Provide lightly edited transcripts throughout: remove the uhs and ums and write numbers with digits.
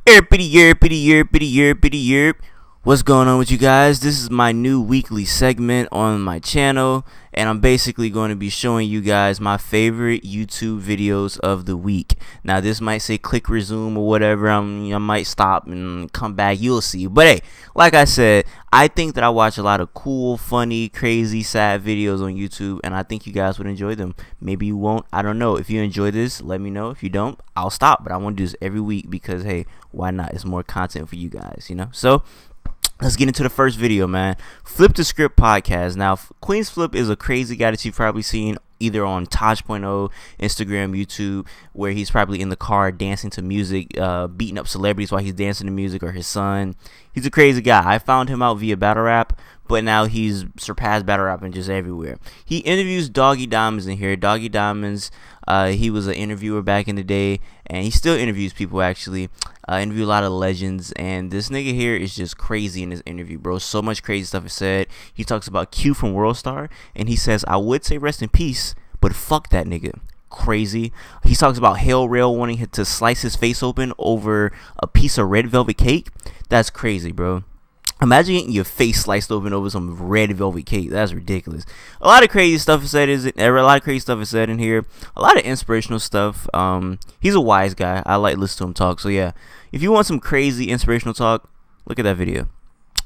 Yerp. What's going on with you guys? This is my new weekly segment on my channel, and I'm basically going to be showing you guys my favorite YouTube videos of the week. Now, this might say click resume or whatever. I might stop and come back. You'll see. But hey, like I said, I think that I watch a lot of cool, funny, crazy, sad videos on YouTube, and I think you guys would enjoy them. Maybe you won't. I don't know. If you enjoy this, let me know. If you don't, I'll stop. But I want to do this every week because, hey, why not? It's more content for you guys, you know? So let's get into the first video, man. Flip the Script podcast. Now, Queen's Flip is a crazy guy that you've probably seen either on Taj.0, Instagram, YouTube, where he's probably in the car dancing to music, beating up celebrities while he's dancing to music, or his son. He's a crazy guy. I found him out via battle rap, but now he's surpassed battle rapping just everywhere. He interviews Doggy Diamonds in here. Doggy Diamonds, he was an interviewer back in the day, and he still interviews people, actually. Interview a lot of legends, and this nigga here is just crazy in this interview, bro. So much crazy stuff is said. He talks about Q from World Star, and he says, I would say rest in peace, but fuck that nigga. Crazy. He talks about Hell Rail wanting him to slice his face open over a piece of red velvet cake. That's crazy, bro. Imagine getting your face sliced open over some red velvet cake. That's ridiculous. A lot of crazy stuff is said. A lot of crazy stuff is said in here. A lot of inspirational stuff. He's a wise guy. I like listening to him talk. So yeah, if you want some crazy inspirational talk, look at that video.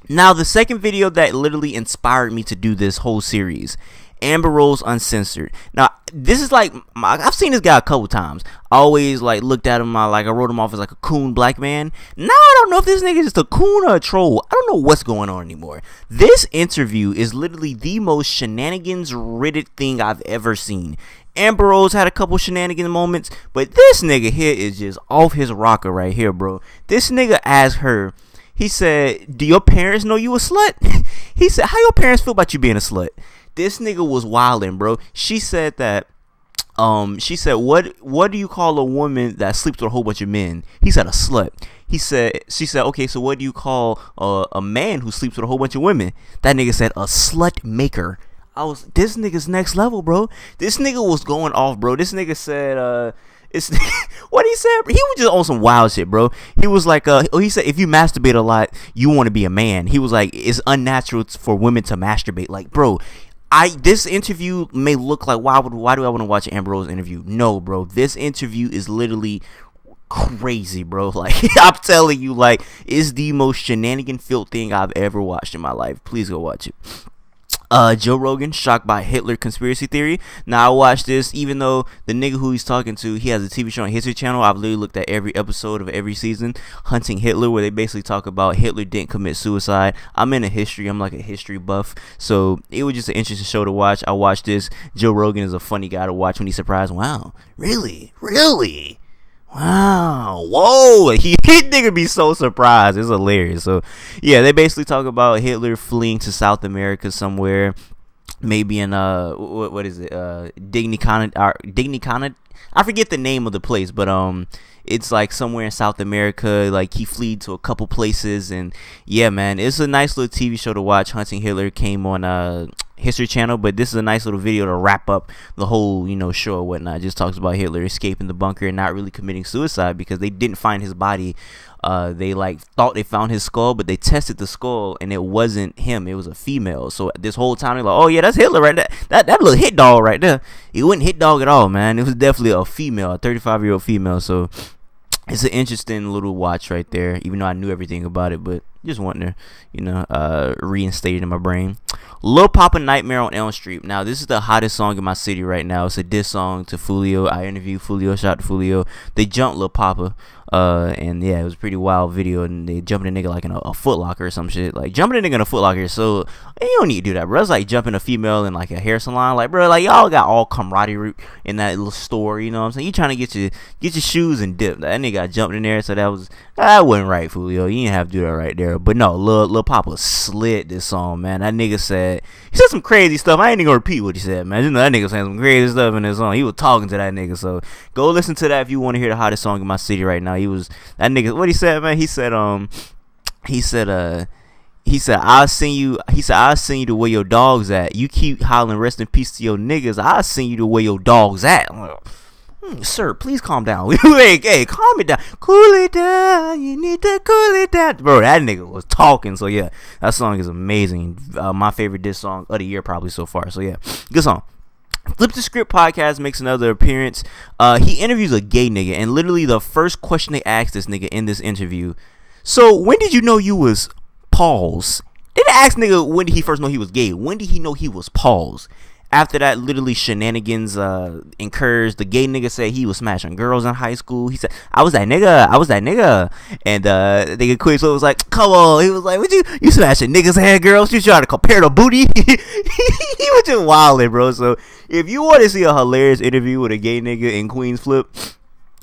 Now, the second video that literally inspired me to do this whole series, Amber Rose Uncensored. Now, this is like, I've seen this guy a couple times. I always like looked at him, I wrote him off as like a coon black man. Now I don't know if this nigga is just a coon or a troll. I don't know what's going on anymore. This interview is literally the most shenanigans ridden thing I've ever seen. Amber Rose had a couple shenanigan moments, but this nigga here is just off his rocker right here, bro. This nigga asked her, he said, do your parents know you a slut? He said, how your parents feel about you being a slut? This nigga was wildin', bro. She said that, she said, what do you call a woman that sleeps with a whole bunch of men? He said, a slut. She said, okay, so what do you call a man who sleeps with a whole bunch of women? That nigga said, a slut maker. This nigga's next level, bro. This nigga was going off, bro. This nigga said, what he said? He was just on some wild shit, bro. He was like, he said, if you masturbate a lot, you want to be a man. He was like, it's unnatural for women to masturbate. Like, bro, this interview may look like, why do I want to watch Amber Rose interview? No, bro. This interview is literally crazy, bro. Like, I'm telling you, like, it's the most shenanigan filled thing I've ever watched in my life. Please go watch it. Joe Rogan, shocked by Hitler conspiracy theory. Now, I watched this, even though the nigga who he's talking to, he has a TV show on History Channel. I've literally looked at every episode of every season, Hunting Hitler, where they basically talk about Hitler didn't commit suicide. I'm into history. I'm like a history buff, so it was just an interesting show to watch. I watched this. Joe Rogan is a funny guy to watch when he's surprised. Wow, really? Wow, whoa, he nigga be so surprised. It's hilarious. So yeah, they basically talk about Hitler fleeing to South America somewhere, maybe in what is it, Dignicana, I forget the name of the place, but it's like somewhere in South America. Like, he fled to a couple places, and yeah, man, it's a nice little TV show to watch. Hunting Hitler came on History Channel, but this is a nice little video to wrap up the whole, show or whatnot. It just talks about Hitler escaping the bunker and not really committing suicide because they didn't find his body. They thought they found his skull, but they tested the skull and it wasn't him. It was a female. So this whole time they're like, oh yeah, that's Hitler right there. That little hit dog right there. It wasn't hit dog at all, man. It was definitely a female, a 35-year-old female. So it's an interesting little watch right there, even though I knew everything about it, but just wanting to, reinstate it in my brain. Lil Papa Nightmare on Elm Street. Now, this is the hottest song in my city right now. It's a diss song to Fulio. I interviewed Fulio, shout out to Fulio. They jumped Lil Papa, and yeah, it was a pretty wild video, and they jumped a nigga like in a Foot Locker or some shit. Like, jumping a nigga in a Foot Locker, so you don't need to do that, bro. It's like jumping a female in like a hair salon. Like, bro, like, y'all got all camaraderie in that little store, you know what I'm saying? You trying to get your shoes and dip. That nigga got jumped in there, so that wasn't right, Fulio. You didn't have to do that right there. But no, Lil Papa slid this song, man. That nigga said, he said some crazy stuff. I ain't even gonna repeat what he said, man. You know, that nigga saying some crazy stuff in this song. He was talking to that nigga, so go listen to that if you want to hear the hottest song in my city right now. That nigga, what he said, man? He said, I'll send you to where your dog's at. You keep hollering rest in peace to your niggas, I'll send you to where your dog's at. Sir, please calm down. Hey, calm it down. Cool it down. You need to cool it down. Bro, that nigga was talking. So, yeah, that song is amazing. My favorite diss song of the year probably so far. So, yeah, good song. Flip the Script podcast makes another appearance. He interviews a gay nigga, and literally the first question they asked this nigga in this interview, so when did you know you was pause? They didn't ask nigga when did he first know he was gay. When did he know he was pause? After that, literally shenanigans incurs. The gay nigga said he was smashing girls in high school. He said, I was that nigga. And nigga quick, so it was like, come on. He was like, what you smashing niggas and girls? You trying to compare the booty? He was just wilding, bro. So if you want to see a hilarious interview with a gay nigga in Queens Flip,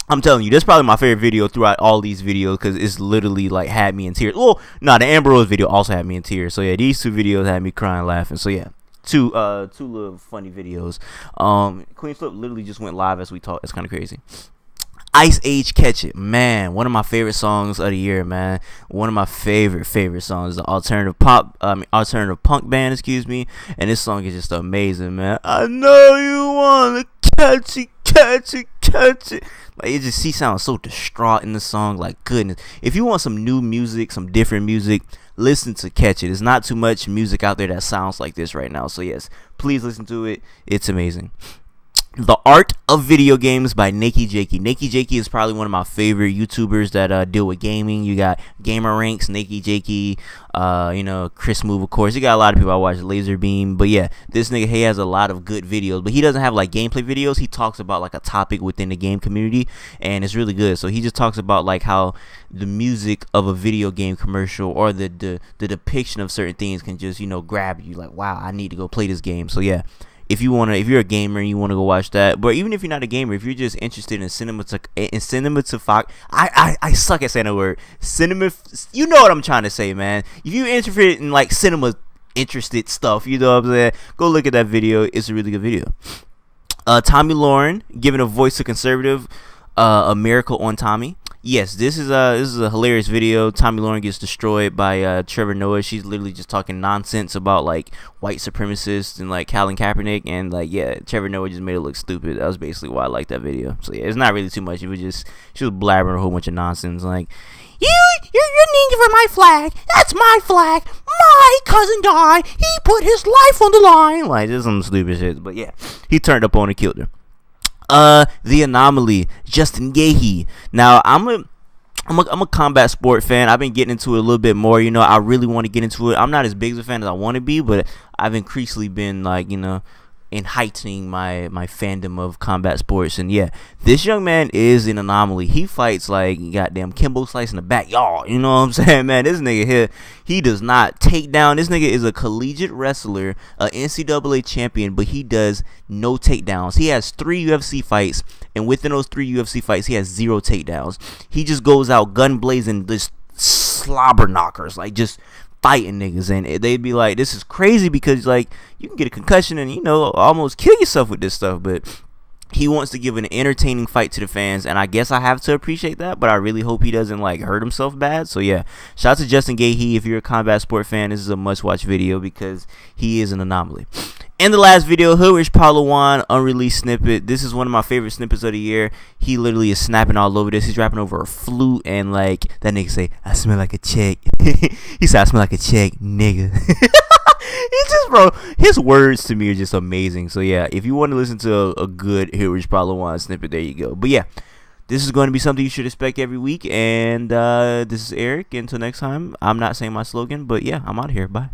I'm telling you, that's probably my favorite video throughout all these videos because it's literally like had me in tears. Well, the Amber Rose video also had me in tears. So yeah, these two videos had me crying, laughing. So yeah. Two little funny videos. Queen Flip literally just went live as we talk. It's kind of crazy. Ice Age Catch It, man, one of my favorite songs of the year, man. One of my favorite songs. The alternative punk band, excuse me. And this song is just amazing, man. I know you wanna catch it. Like he sounds so distraught in the song. Like goodness, if you want some new music, some different music, listen to Catch It. There's not too much music out there that sounds like this right now. So yes, please listen to it. It's amazing. The Art of Video Games by Nakey Jakey. Nakey Jakey is probably one of my favorite YouTubers that deal with gaming. You got Gamer Ranks, Nakey Jakey, Chris Move, of course. You got a lot of people I watch, Laser Beam. But yeah, this nigga, he has a lot of good videos. But he doesn't have like gameplay videos. He talks about like a topic within the game community, and it's really good. So he just talks about like how the music of a video game commercial or the depiction of certain things can just, grab you. Like, wow, I need to go play this game. So yeah. If you're a gamer and you want to go watch that, but even if you're not a gamer, if you're just interested in cinematography, I suck at saying the word cinema. You know what I'm trying to say, man. If you're interested in like cinema interested stuff, you know what I'm saying, go look at that video. It's a really good video. Tommy Lauren giving a voice to conservative, a miracle on Tommy. Yes, this is a hilarious video. Tommy Lauren gets destroyed by Trevor Noah. She's literally just talking nonsense about like white supremacists and like Colin Kaepernick, and like Trevor Noah just made it look stupid. That was basically why I liked that video. So yeah, it's not really too much. She was blabbering a whole bunch of nonsense like, you're kneeling for my flag. That's my flag. My cousin died. He put his life on the line. Like just some stupid shit. But yeah, he turned up on and killed her. The Anomaly, Justin Gahey. Now I'm a combat sport fan. I've been getting into it a little bit more. I really want to get into it. I'm not as big of a fan as I want to be, but I've increasingly been like, in heightening my fandom of combat sports. And yeah, this young man is an anomaly. He fights like goddamn Kimbo Slice in the back, y'all. You know what I'm saying, man? This nigga here, he does not take down. This nigga is a collegiate wrestler, a NCAA champion, but he does no takedowns. He has 3 UFC fights, and within those 3 UFC fights, he has 0 takedowns. He just goes out gun blazing, just slobber knockers, like just fighting niggas, and they'd be like, this is crazy because like you can get a concussion and almost kill yourself with this stuff, but he wants to give an entertaining fight to the fans, and I guess I have to appreciate that, but I really hope he doesn't like hurt himself bad. So yeah, shout out to Justin Gahey. If you're a combat sport fan, this is a must watch video because he is an anomaly. In the last video, Hoodrich Palawan unreleased snippet. This is one of my favorite snippets of the year. He literally is snapping all over this. He's rapping over a flute, and like that nigga say, I smell like a chick. He said, I smell like a chick, nigga. It's just, bro, his words to me are just amazing. So yeah, if you want to listen to a good Hoodrich Palawan snippet, there you go. But yeah, this is going to be something you should expect every week. And this is Eric. Until next time, I'm not saying my slogan, but yeah, I'm out of here. Bye.